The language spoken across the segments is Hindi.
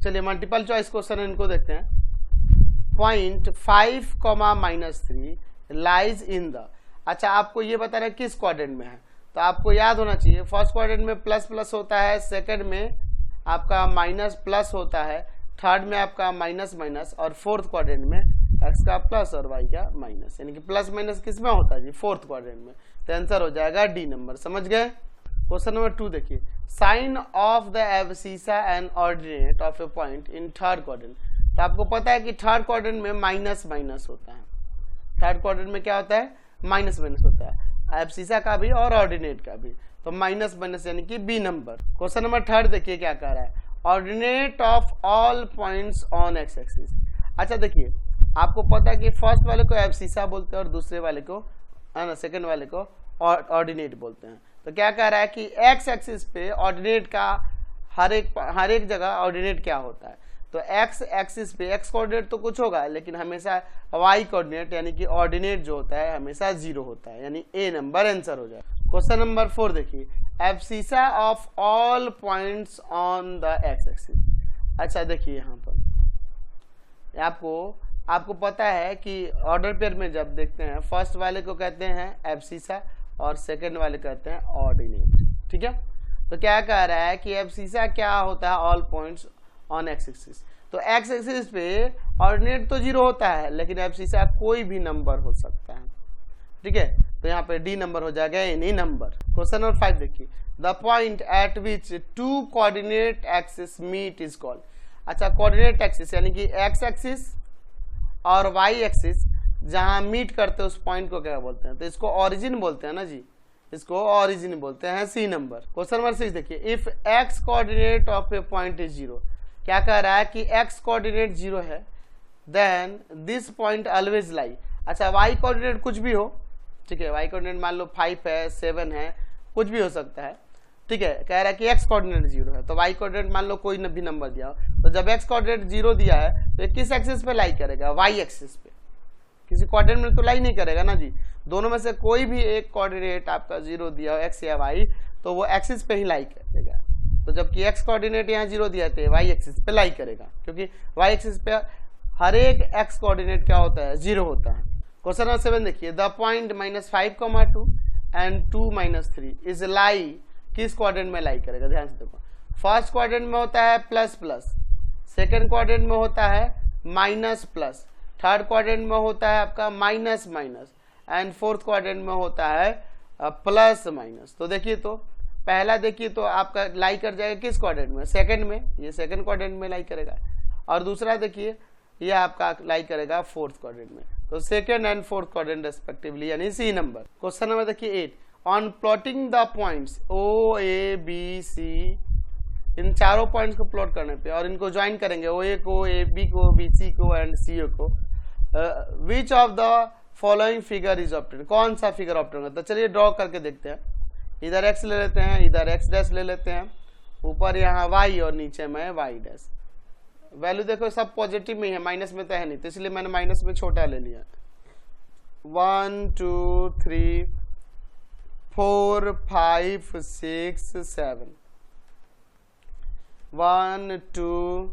चलिए मल्टीपल चॉइस क्वेश्चन है, इनको देखते हैं। पॉइंट 5, -3 लाइज इन द, अच्छा आपको ये बता रहा है किस क्वाड्रेंट में है, तो आपको याद होना चाहिए फर्स्ट क्वाड्रेंट में प्लस प्लस होता है, सेकंड में आपका माइनस प्लस होता है, थर्ड में आपका माइनस माइनस, और फोर्थ क्वाड्रेंट में एक्स का प्लस और वाई का माइनस, यानी कि प्लस माइनस किस में होता है जी, फोर्थ क्वाड्रेंट में। तो आंसर हो जाएगा डी नंबर। समझ गए। क्वेश्चन नंबर 2 देखिए, sign of the abscissa and ordinate of a point in third quadrant. तो आपको पता है कि थर्ड क्वाड्रेंट में माइनस माइनस होता है, थर्ड क्वाड्रेंट में क्या होता है, माइनस माइनस होता है, एब्सिसा का भी और ऑर्डिनेट का भी, तो माइनस माइनस यानी कि बी नंबर। क्वेश्चन नंबर 3 देखिए क्या कह रहा है, ordinate of all points on x axis. अच्छा देखिए आपको पता है कि फर्स्ट वाले को एब्सिसा बोलते हैं और दूसरे वाले को है ना, सेकंड वाले को ऑर्डिनेट बोलते हैं। तो क्या कह रहा है कि एक्स एक्सिस पे ऑर्डिनेट का हर एक जगह ऑर्डिनेट क्या होता है, तो एक्स एक्सिस पे एक्स कोऑर्डिनेट तो कुछ होगा, लेकिन हमेशा वाई कोऑर्डिनेट यानी कि ऑर्डिनेट जो होता है हमेशा 0 होता है, यानी ए नंबर आंसर हो जाए। क्वेश्चन नंबर 4 देखिए, abscissa of all points on the x axis. अच्छा देखिए यहाँ पर आपको पता है कि ऑर्डर पेयर में जब देखते हैं फर्स्ट वाले को कहते हैं एब्सिसा और सेकंड वाले कहते हैं ऑर्डिनेट। ठीक है, तो क्या कह रहा है कि एब्सिसा क्या होता है, all points on x axis. तो एक्स एक्सिस पे ऑर्डिनेट तो 0 होता है, लेकिन एब्सिसा कोई भी नंबर हो सकता है। ठीक है, तो यहाँ पे डी नंबर हो जाएगा एनी नंबर। क्वेश्चन नंबर 5 देखिए, the point at which 2 coordinate axis meet is called. अच्छा कोऑर्डिनेट एक्सिस यानी कि एक्स एक्सिस और वाई एक्सिस जहां मीट करते हैं उस पॉइंट को क्या बोलते हैं, तो इसको ओरिजिन बोलते हैं ना जी, इसको ओरिजिन बोलते हैं, सी नंबर। क्वेश्चन नंबर 6 देखिए, if x coordinate of a point is 0। क्या कह रहा है कि एक्स कोऑर्डिनेट 0 है, then this point always lie. अच्छा वाई कोऑर्डिनेट कुछ भी हो, ठीक है, वाई कोऑर्डिनेट मान लो 5 है, 7 है, कुछ भी हो सकता है। ठीक है, कह रहा है कि एक्स कोऑर्डिनेट 0 है, तो वाई कोऑर्डिनेट मान लो कोई भी नंबर दिया हो, तो जब एक्स कोऑर्डिनेट 0 दिया है तो ये किस एक्सिस पे लाई करेगा, वाई एक्सिस पे, किसी कोऑर्डिनेट में तो लाई नहीं करेगा ना जी। दोनों में से कोई भी एक कोऑर्डिनेट आपका 0 दिया हो, एक्स या वाई, तो वो एक्सिस पे ही लाई करेगा। तो जबकि एक्स कोऑर्डिनेट यहाँ 0 दिया है वाई एक्सिस पे लाई करेगा, क्योंकि वाई एक्सिस पे हर एक एक्स कोऑर्डिनेट क्या होता है, 0 होता है। क्वेश्चन नंबर 7 देखिए, द पॉइंट -5, 2 एंड 2, -3 इज लाई, किस क्वाड्रेंट में लाई करेगा, ध्यान से देखो। फर्स्ट क्वाड्रेंट में होता है प्लस प्लस, सेकंड क्वाड्रेंट में होता है माइनस प्लस, थर्ड क्वाड्रेंट में होता है आपका minus minus, and fourth quadrant में होता है प्लस माइनस। तो देखिए, तो पहला देखिए तो आपका लाई कर जाएगा किस क्वाड्रेंट में, सेकंड में, ये सेकंड क्वाड्रेंट में लाई करेगा, और दूसरा देखिए ये आपका लाई करेगा फोर्थ क्वाड्रेंट में। तो second and fourth quadrant respectively, यानी सी नंबर। क्वेश्चन नंबर देखिए 8, on plotting the points O A B C, इन चारों पॉइंट्स को प्लॉट करने पे और इनको ज्वाइन करेंगे, ओ ए को, ए बी को, बी सी को एंड सी ओ को, which of the following figure is obtain, कौन सा फिगर ऑप्टेन होगा। तो चलिए ड्रॉ करके देखते हैं, इधर एक्स ले लेते हैं, इधर एक्स डैश ले लेते हैं, ऊपर यहाँ वाई और नीचे में वाई डैश। वैल्यू देखो सब पॉजिटिव में है, माइनस में तो है नहीं, तो इसलिए मैंने माइनस में छोटा ले लिया। 1 2 3 4 5 6 7, 1 2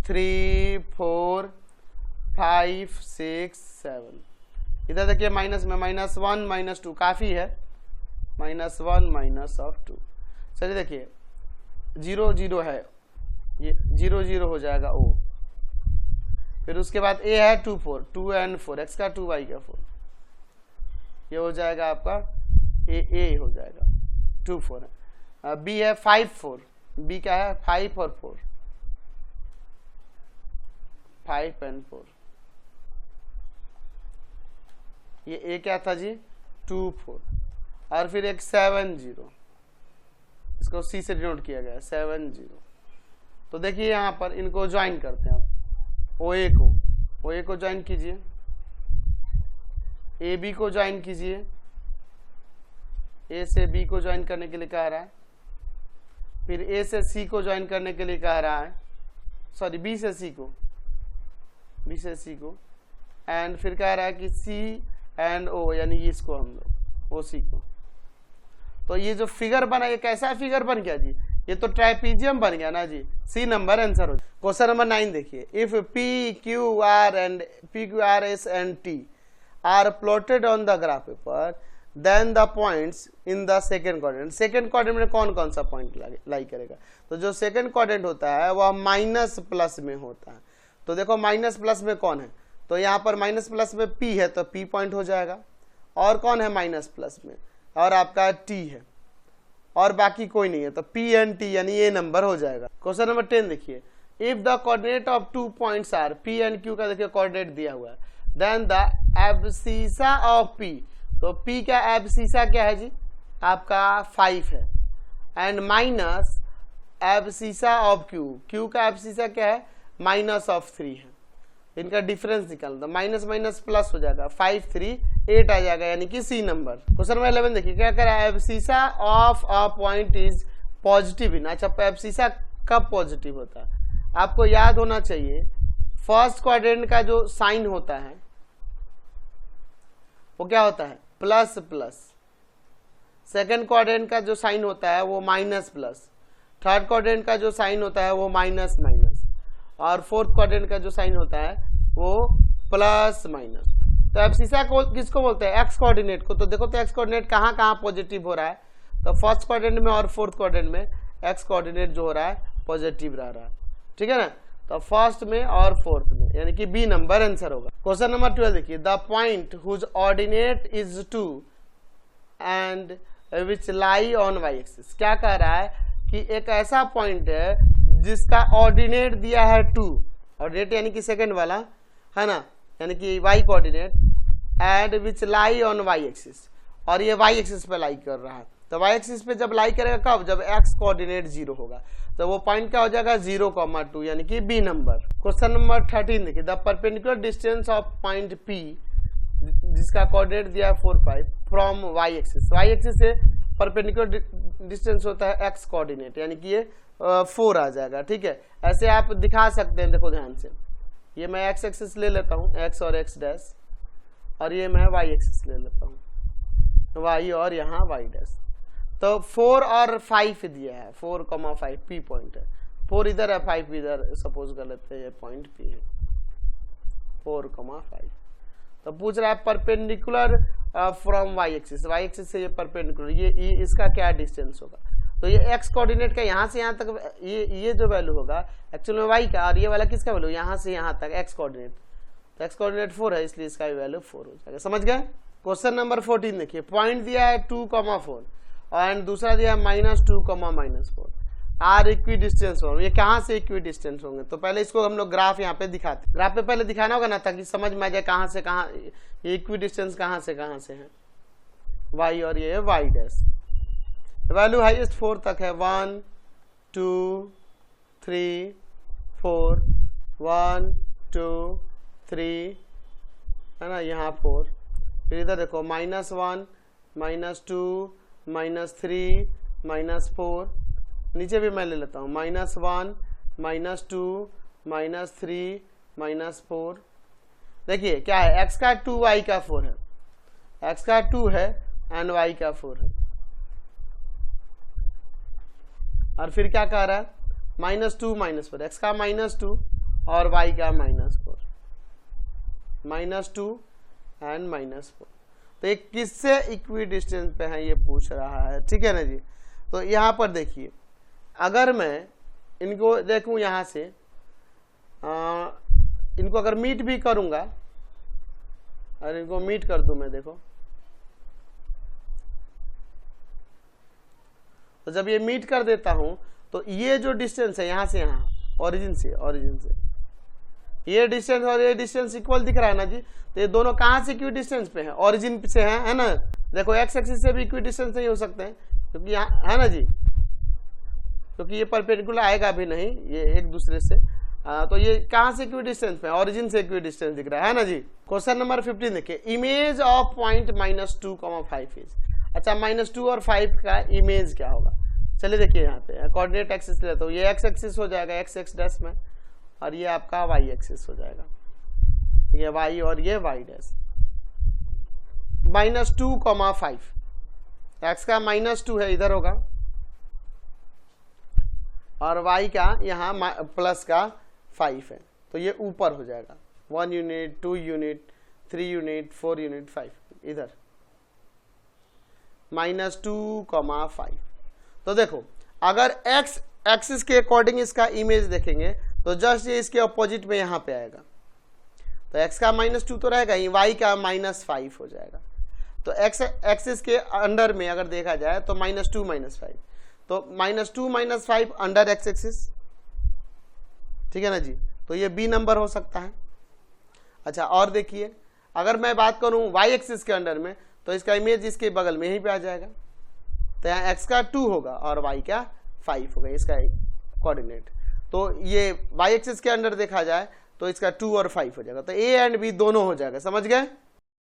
3 4 5 6 7। इधर देखिए माइनस में -1 -2 काफी है, -1 -2। चलिए देखिए 0 0 है, ये 0 0 हो जाएगा ओ, फिर उसके बाद ए है 2 4, 2 एंड 4, एक्स का 2 वाई का 4, ये हो जाएगा आपका ए हो जाएगा 2 4 है। बी है 5 4, बी का है 5 और 4, 5 एंड 4। ये ए क्या था जी, 2 4, और फिर एक 7 0, इसको सी से डिनोट किया गया 7 0। तो देखिए यहाँ पर इनको ज्वाइन करते हैं आप, ओ ए को ज्वाइन कीजिए, ए बी को ज्वाइन कीजिए, ए से बी को ज्वाइन करने के लिए कह रहा है, फिर ए से सी को ज्वाइन करने के लिए कह रहा है, सॉरी बी से सी को, एंड फिर कह रहा है कि सी एंड ओ, यानी इसको हम लोग ओ सी को। तो ये जो फिगर बना, ये कैसा फिगर बन गया जी, ये तो ट्राइपीजियम बन गया ना जी, सी नंबर आंसर हो। क्वेश्चन नंबर 9 देखिए, if P Q R S and T are plotted on the graph paper, then the points in the second quadrant. Second quadrant में कौन कौन सा पॉइंट लाई करेगा? तो जो सेकेंड क्वाड्रेंट होता है वह माइनस प्लस में होता है। तो देखो माइनस प्लस में कौन है, तो यहाँ पर माइनस प्लस में पी है तो पी पॉइंट हो जाएगा, और कौन है माइनस प्लस में, और आपका टी है, और बाकी कोई नहीं है, तो पी एंड टी यानी ये नंबर हो जाएगा। क्वेश्चन नंबर 10 देखिए, if the coordinate of 2 points are P and Q का देखिए कोऑर्डिनेट दिया हुआ है, then the abscissa of P, तो पी का एब्सिसा क्या है जी, आपका 5 है, and minus abscissa of Q, Q का एब्सिसा क्या है, माइनस ऑफ 3 है। इनका डिफरेंस निकालना, माइनस माइनस प्लस हो जाएगा, 5 3 8 आ जाएगा, यानी कि सी नंबर। क्वेश्चन नंबर 11 देखिए, क्या करा है, abscissa of a point is positive in. अच्छा, एब्सिसा कब पॉजिटिव होता है? आपको याद होना चाहिए, फर्स्ट क्वाड्रेंट का जो साइन होता है वो क्या होता है, प्लस प्लस। सेकेंड क्वाड्रेंट का जो साइन होता है वो माइनस प्लस। थर्ड क्वाड्रेंट का जो साइन होता है वो माइनस माइनस, और फोर्थ क्वाड्रेंट का जो साइन होता है वो प्लस माइनस। तो एब्सिसा को किसको बोलते हैं, एक्स कोऑर्डिनेट को। तो देखो तो एक्स कोऑर्डिनेट कहाँ कहाँ पॉजिटिव हो रहा है, तो फर्स्ट क्वाड्रेंट में और फोर्थ क्वाड्रेंट में एक्स कोऑर्डिनेट जो हो रहा है पॉजिटिव रह रहा है, ठीक है ना। तो फर्स्ट में और फोर्थ में, यानी कि बी नंबर आंसर होगा। क्वेश्चन नंबर 12 देखिए, the point whose ordinate is 2 and which lie on y axis. क्या कह रहा है कि एक ऐसा पॉइंट है जिसका ऑर्डिनेट दिया है 2, ऑर्डिनेट यानी कि सेकंड वाला है ना, यानी कि y coordinate, and which lie on y axis, और ये वाई एक्सिस पे लाई कर रहा है। तो वाई एक्सिस पे जब लाई करेगा कब, जब एक्स कोऑर्डिनेट 0 होगा, तो वो पॉइंट क्या हो जाएगा 0,2, यानी कि बी नंबर। क्वेश्चन नंबर 13 देखिए, the perpendicular distance of point P जिसका कोऑर्डिनेट दिया है 4 5 from y axis. Y axis से परपेंडिकुलर डिस्टेंस होता है एक्स कोऑर्डिनेट, यानी कि ये 4 आ जाएगा, ठीक है। ऐसे आप दिखा सकते हैं, देखो ध्यान से, ये मैं एक्स एक्सिस ले लेता हूँ, एक्स और एक्स डैश, और ये मैं वाई एक्सिस ले लेता हूँ, वाई और यहाँ वाई डैश। तो 4 और 5 दिया है, 4,5 पी पॉइंट है, 4 इधर है 5 इधर, सपोज कर लेते हैं ये पॉइंट पी है 4,5। तो पूछ रहा है perpendicular from y axis, y axis से ये परपेंडिकुलर, ये इसका क्या डिस्टेंस होगा। तो ये एक्स कोऑर्डिनेट का यहाँ से यहाँ तक, ये जो वैल्यू होगा एक्चुअल में वाई का, और ये वाला किसका वैल्यू, यहाँ से यहाँ तक एक्स कोऑर्डिनेट, तो एक्स कोऑर्डिनेट 4 है, इसलिए इसका वैल्यू 4 हो जाएगा। समझ गए। क्वेश्चन नंबर 14 देखिए, पॉइंट दिया है 2,4 और दूसरा दिया है -2, -4, आर इक्वी डिस्टेंस होंगे। ये कहाँ से इक्वी डिस्टेंस होंगे, तो पहले इसको हम लोग ग्राफ यहाँ पे दिखाते, ग्राफ पे पहले दिखाना होगा ना, ताकि समझ में आ जाए कहाँ से कहाँ ये इक्वी डिस्टेंस कहाँ से है, वाई और ये वाई डैश। वैल्यू हाईएस्ट 4 तक है, 1 2 3 4, 1 2 3 है ना, यहाँ 4, फिर इधर देखो -1 -2 -3 -4, नीचे भी मैं ले लेता हूँ, -1 -2 -3 -4। देखिए क्या है, x का 2 y का 4 है, x का 2 है एंड y का 4 है, और फिर क्या कह रहा है, -2 -4, x का -2 और y का -4, -2 एंड -4। तो ये किससे इक्वी डिस्टेंस पे है ये पूछ रहा है, ठीक है ना जी। तो यहाँ पर देखिए, अगर मैं इनको देखूं यहाँ से, इनको अगर मीट भी करूंगा, और इनको मीट कर दूं मैं, देखो तो जब ये मीट कर देता हूं तो ये जो डिस्टेंस है यहाँ से यहाँ, ओरिजिन से ये डिस्टेंस और ये डिस्टेंस इक्वल दिख रहा है ना जी। तो ये दोनों कहाँ से इक्वी डिस्टेंस पे है, ओरिजिन से है ना। देखो एक्स एक्सिस से भी इक्वी डिस्टेंस नहीं हो सकते हैं, क्योंकि यहाँ है ना जी, क्योंकि ये परपेंडिकुलर आएगा भी नहीं ये एक दूसरे से। तो ये कहाँ से इक्वी डिस्टेंस पे, ओरिजिन से इक्वी डिस्टेंस दिख रहा है ना जी। क्वेश्चन नंबर 15 देखिए, इमेज ऑफ पॉइंट -2, 5 इज। अच्छा, -2 और 5 का इमेज क्या होगा, चलिए देखिए यहाँ पे कोऑर्डिनेट एक्सिस लेता हूँ, ये एक्स एक्सिस हो जाएगा एक्स डैश में, और ये आपका वाई एक्सिस हो जाएगा, ये वाई और ये वाई डैश। -2, 5, एक्स का -2 है, इधर होगा, और y का यहाँ प्लस का 5 है, तो ये ऊपर हो जाएगा 1 यूनिट, 2 यूनिट, 3 यूनिट, 4 यूनिट, 5 इधर -2,5। तो देखो अगर x एक्सिस के अकॉर्डिंग इसका इमेज देखेंगे तो जस्ट ये इसके अपोजिट में यहाँ पे आएगा, तो x का -2 तो रहेगा ही, y का -5 हो जाएगा। तो x एक्सिस के अंडर में अगर देखा जाए तो -2 -5, तो -2 -5 अंडर x एक्सिस, ठीक है ना जी। तो ये b नंबर हो सकता है। अच्छा और देखिए अगर मैं बात करूं y एक्सिस के अंडर में तो इसका इमेज इसके बगल में यहीं पे आ जाएगा, तो यहाँ x का 2 होगा और y का 5 होगा इसका कोऑर्डिनेट। तो ये y एक्सिस के अंडर देखा जाए तो इसका 2 और 5 हो जाएगा, तो a एंड b दोनों हो जाएगा, समझ गए।